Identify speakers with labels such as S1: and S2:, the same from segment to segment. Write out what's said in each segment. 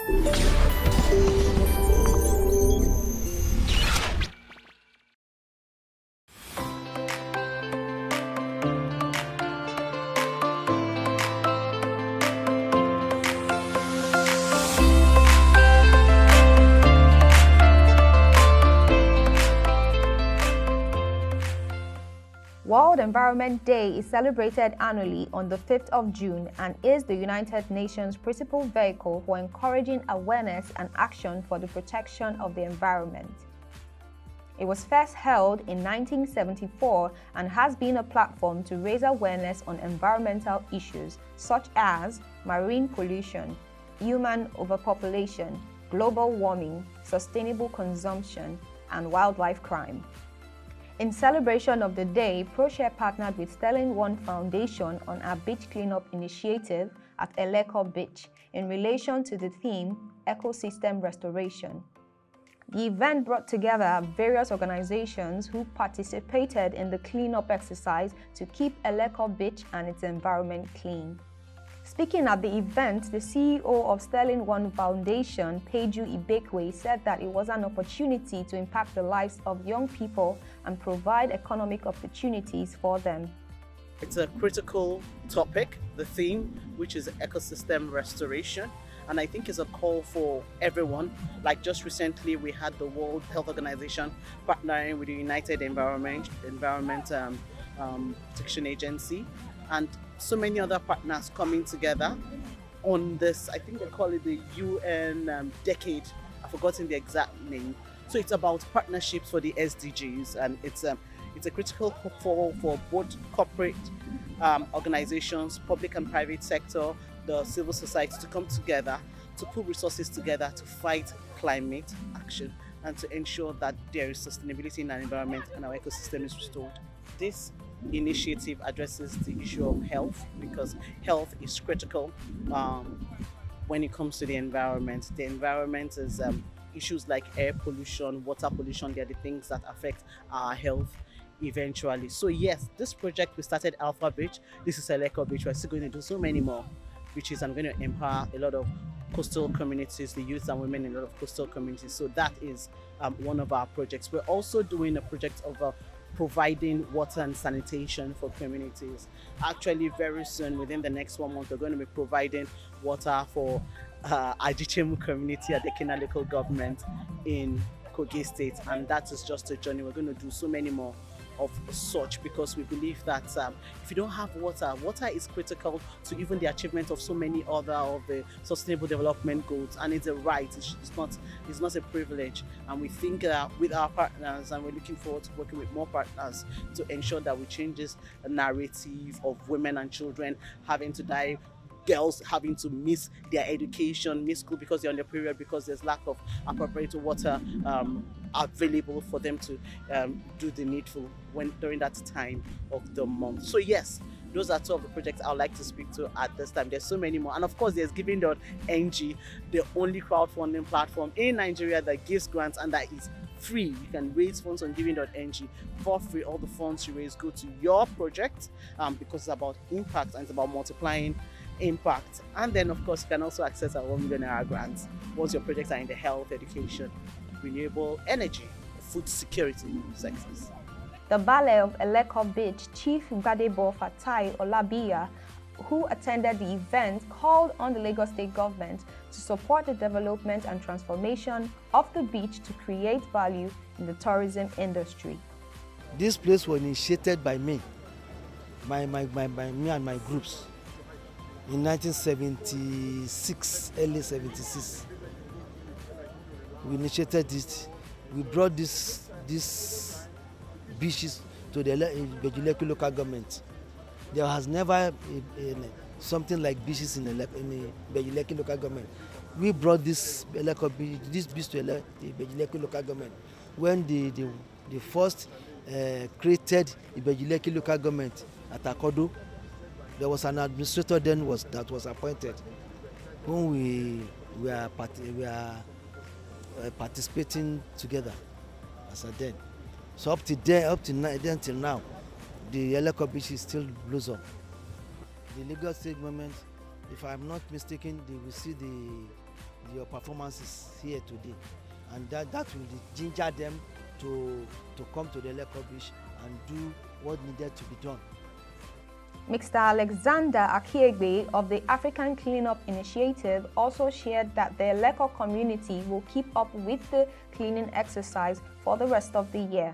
S1: World Environment Day is celebrated annually on the 5th of June and is the United Nations' principal vehicle for encouraging awareness and action for the protection of the environment. It was first held in 1974 and has been a platform to raise awareness on environmental issues such as marine pollution, human overpopulation, global warming, sustainable consumption, and wildlife crime. In celebration of the day, Proshare partnered with Sterling One Foundation on our beach cleanup initiative at Eleko Beach in relation to the theme Ecosystem Restoration. The event brought together various organizations who participated in the cleanup exercise to keep Eleko Beach and its environment clean. Speaking at the event, the CEO of Sterling One Foundation, Peju Ibekwe, said that it was an opportunity to impact the lives of young people and provide economic opportunities for them.
S2: It's a critical topic, the theme, which is ecosystem restoration. And I think it's a call for everyone. Like just recently, we had the World Health Organization partnering with the United Environment Protection Agency, and so many other partners coming together on this. I think they call it the UN decade. I've forgotten the exact name. So it's about partnerships for the SDGs, and it's a critical call for both corporate organizations, public and private sector, the civil society to come together to put resources together to fight climate action and to ensure that there is sustainability in our environment and our ecosystem is restored. This initiative addresses the issue of health, because health is critical when it comes to the environment. The environment is issues like air pollution, water pollution. They are the things that affect our health eventually. So yes, this project we started Alpha Beach. This is Eleko Beach. We're still going to do so many more beaches. I'm going to empower a lot of coastal communities, the youth and women in a lot of coastal communities. So that is one of our projects. We're also doing a project of providing water and sanitation for communities. Actually, very soon, within the next 1 month, we're going to be providing water for Ajichemu community at the Kena local government in Kogi State, and that is just a journey. We're going to do so many more of such, because we believe that if you don't have water, water is critical to even the achievement of so many other of the sustainable development goals, and it's a right. It's not a privilege. And we think that with our partners, and we're looking forward to working with more partners to ensure that we change this narrative of women and children having to die, girls having to miss their education, miss school because they're on their period, because there's lack of appropriate water available for them to do the needful during that time of the month. So yes, those are two of the projects I would like to speak to at this time. There's so many more. And of course, there's Giving.ng, the only crowdfunding platform in Nigeria that gives grants and that is free. You can raise funds on Giving.ng for free. All the funds you raise go to your project because it's about impact and it's about multiplying impact. And then of course you can also access our 1 million naira grants once your projects are in the health, education, renewable energy, food security sectors.
S1: The Baale of Eleko Beach, Chief Gbadebo Fatai Olabiya, who attended the event, called on the Lagos State government to support the development and transformation of the beach to create value in the tourism industry.
S3: This place was initiated by me, by me and my groups in 1976, early 76. We initiated this. We brought these beaches to the Eleko local government. There has never been something like beaches in the Eleko local government. We brought this beach to the Eleko local government. When the first created the Eleko local government at Akodo, there was an administrator then that was appointed. When we are participating together as a den. So up till then till now, the Eleko Beach is still blossom. The Lagos State government, if I'm not mistaken, they will see the your performances here today, and that will ginger them to come to the Eleko Beach and do what needed to be done.
S1: Mr. Alexander Akiegbe of the African Cleanup Initiative also shared that the Eleko community will keep up with the cleaning exercise for the rest of the year.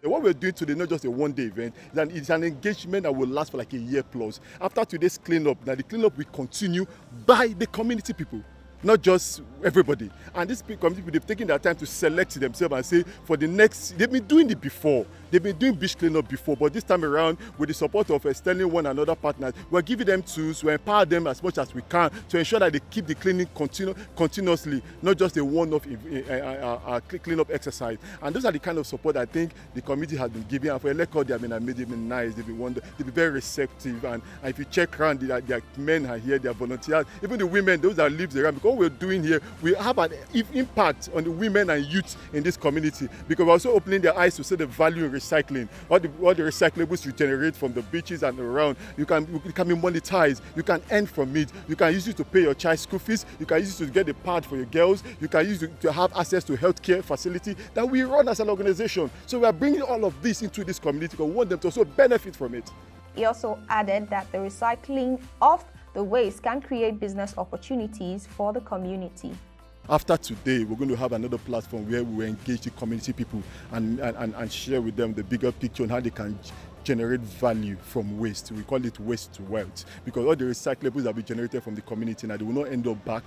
S4: What we're doing today, not just a one-day event, it's an engagement that will last for like a year plus. After today's cleanup, now the cleanup will continue by the community people, not just everybody. And these community people, they've taken their time to select themselves and say, for the next, they've been doing it before. They've been doing beach cleanup before, but this time around, with the support of extending one another partners, we're giving them tools, we empower them as much as we can to ensure that they keep the cleaning continuously, not just a one-off cleanup exercise. And those are the kind of support I think the community has been giving. And for Eleko, they have been amazing, they've been nice, they've been very receptive. And if you check around, their men are here, they are volunteers, even the women, those that live around, because what we're doing here, we have an impact on the women and youth in this community, because we're also opening their eyes to see the value in recycling. All the recyclables you generate from the beaches and around, it can be monetized. You can earn from it. You can use it to pay your child's school fees. You can use it to get a pad for your girls. You can use it to have access to healthcare facility that we run as an organization. So we are bringing all of this into this community because we want them to also benefit from it.
S1: He also added that the recycling of the waste can create business opportunities for the community.
S4: After today, we're going to have another platform where we will engage the community people and share with them the bigger picture on how they can generate value from waste. We call it waste to wealth, because all the recyclables that we generated from the community now, they will not end up back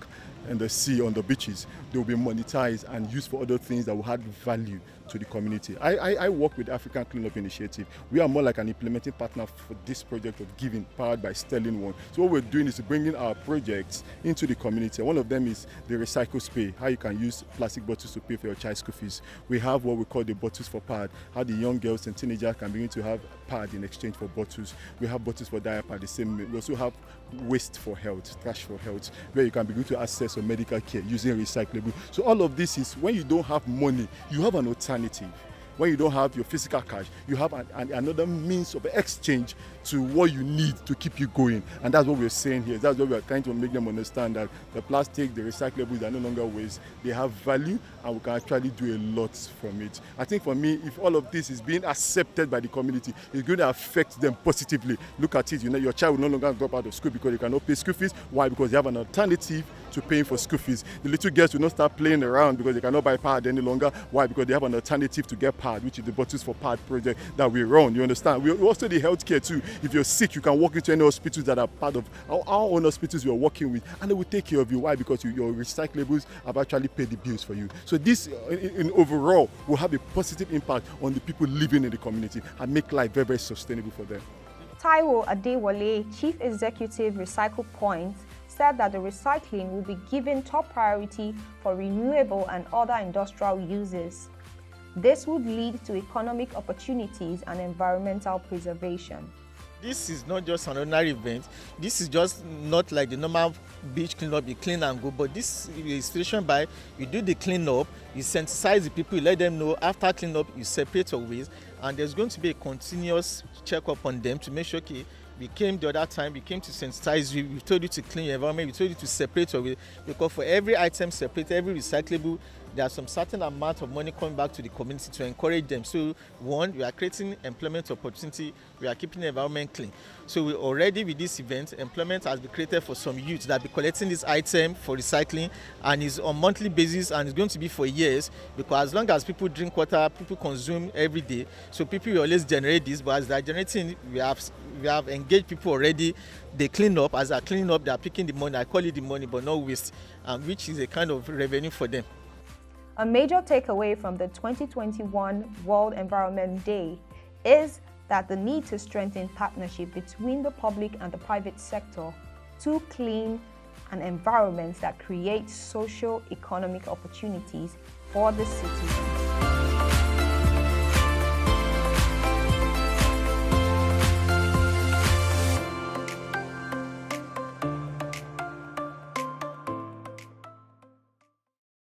S4: in the sea, on the beaches. They will be monetized and used for other things that will add value to the community. I work with the African Cleanup Initiative. We are more like an implementing partner for this project of giving, powered by Sterling One. So what we're doing is bringing our projects into the community. One of them is the recycle pay, how you can use plastic bottles to pay for your child's school fees. We have what we call the bottles for pad, how the young girls and teenagers can begin to have pad in exchange for bottles. We have bottles for diaper, the same. We also have waste for health, trash for health, where you can begin to access your medical care using recyclable. So all of this is when you don't have money, you have an alternative. When you don't have your physical cash, you have another means of exchange to what you need to keep you going. And that's what we're saying here. That's what we're trying to make them understand, that the plastic, the recyclables are no longer waste. They have value and we can actually do a lot from it. I think for me, if all of this is being accepted by the community, it's going to affect them positively. Look at it, your child will no longer drop out of school because they cannot pay school fees. Why? Because they have an alternative to paying for school fees. The little girls will not start playing around because they cannot buy pad any longer. Why? Because they have an alternative to get pad, which is the Bottles for Pad project that we run. You understand? We also do healthcare too. If you're sick, you can walk into any hospitals that are part of our own hospitals we are working with, and they will take care of you. Why? Because your recyclables have actually paid the bills for you. So this, in overall, will have a positive impact on the people living in the community and make life very, very sustainable for them.
S1: Taiwo Adewale, Chief Executive Recycle Point, said that the recycling will be given top priority for renewable and other industrial uses. This would lead to economic opportunities and environmental preservation.
S5: This is not just an ordinary event. This is just not like the normal beach cleanup, you clean and go, but this is situation by you do the cleanup, you sensitize the people, you let them know after cleanup, you separate your waste, and there's going to be a continuous checkup on them to make sure, okay, we came the other time, we came to sensitize you, we told you to clean your environment, we told you to separate your waste, because for every item separated, every recyclable, there's some certain amount of money coming back to the community to encourage them. So one, we are creating employment opportunity, we are keeping the environment clean. So we already with this event, employment has been created for some youth that be collecting this item for recycling, and is on monthly basis, and it's going to be for years, because as long as people drink water, people consume every day, so people will always generate this, but as they're generating, we have engaged people already. They clean up, as they're cleaning up, they're picking the money, I call it the money, but not waste, which is a kind of revenue for them.
S1: A major takeaway from the 2021 World Environment Day is that the need to strengthen partnership between the public and the private sector to clean an environment that creates socio-economic opportunities for the citizens.